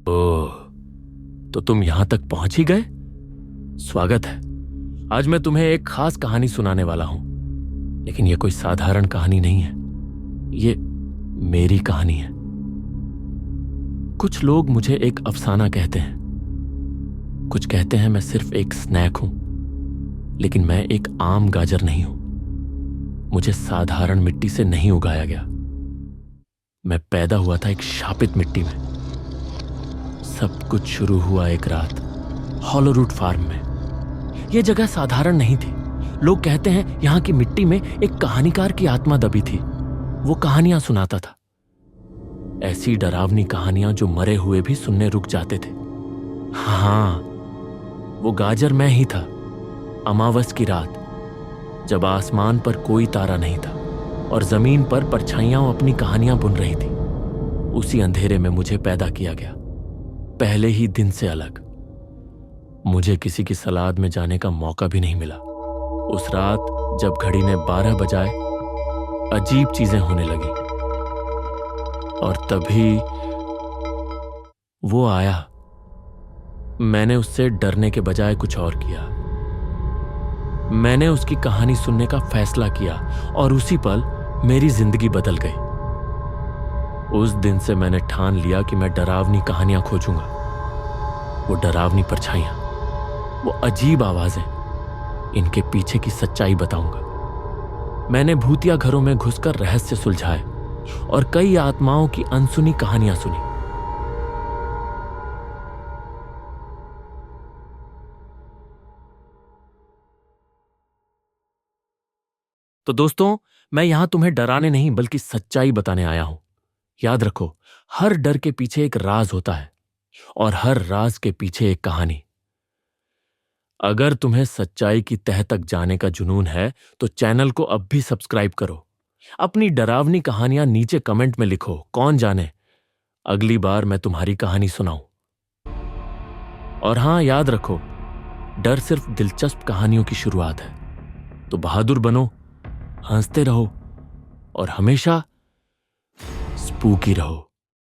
ओह, तो तुम यहां तक पहुंच ही गए। स्वागत है। आज मैं तुम्हें एक खास कहानी सुनाने वाला हूं, लेकिन यह कोई साधारण कहानी नहीं है। ये मेरी कहानी है। कुछ लोग मुझे एक अफसाना कहते हैं, कुछ कहते हैं मैं सिर्फ एक स्नैक हूं, लेकिन मैं एक आम गाजर नहीं हूं। मुझे साधारण मिट्टी से नहीं उगाया गया। मैं पैदा हुआ था एक शापित मिट्टी में। सब कुछ शुरू हुआ एक रात हॉलोरूट फार्म में। यह जगह साधारण नहीं थी। लोग कहते हैं यहां की मिट्टी में एक कहानीकार की आत्मा दबी थी। वो कहानियां सुनाता था, ऐसी डरावनी कहानियां जो मरे हुए भी सुनने रुक जाते थे। हाँ, वो गाजर मैं ही था। अमावस की रात, जब आसमान पर कोई तारा नहीं था और जमीन पर परछाइयां अपनी कहानियां बुन रही थी, उसी अंधेरे में मुझे पैदा किया गया, पहले ही दिन से अलग। मुझे किसी की सलाद में जाने का मौका भी नहीं मिला। उस रात जब घड़ी ने 12 बजाए, अजीब चीजें होने लगी। और तभी वो आया। मैंने उससे डरने के बजाय कुछ और किया। मैंने उसकी कहानी सुनने का फैसला किया और उसी पल मेरी जिंदगी बदल गई। उस दिन से मैंने ठान लिया कि मैं डरावनी कहानियां खोजूंगा। वो डरावनी परछाइयां, वो अजीब आवाजें, इनके पीछे की सच्चाई बताऊंगा। मैंने भूतिया घरों में घुसकर रहस्य सुलझाए और कई आत्माओं की अनसुनी कहानियां सुनी। तो दोस्तों, मैं यहां तुम्हें डराने नहीं बल्कि सच्चाई बताने आया हूं। याद रखो, हर डर के पीछे एक राज होता है और हर राज के पीछे एक कहानी। अगर तुम्हें सच्चाई की तह तक जाने का जुनून है तो चैनल को अब भी सब्सक्राइब करो। अपनी डरावनी कहानियां नीचे कमेंट में लिखो। कौन जाने अगली बार मैं तुम्हारी कहानी सुनाऊं। और हां, याद रखो, डर सिर्फ दिलचस्प कहानियों की शुरुआत है। तो बहादुर बनो, हंसते रहो और हमेशा स्पूकी रहो।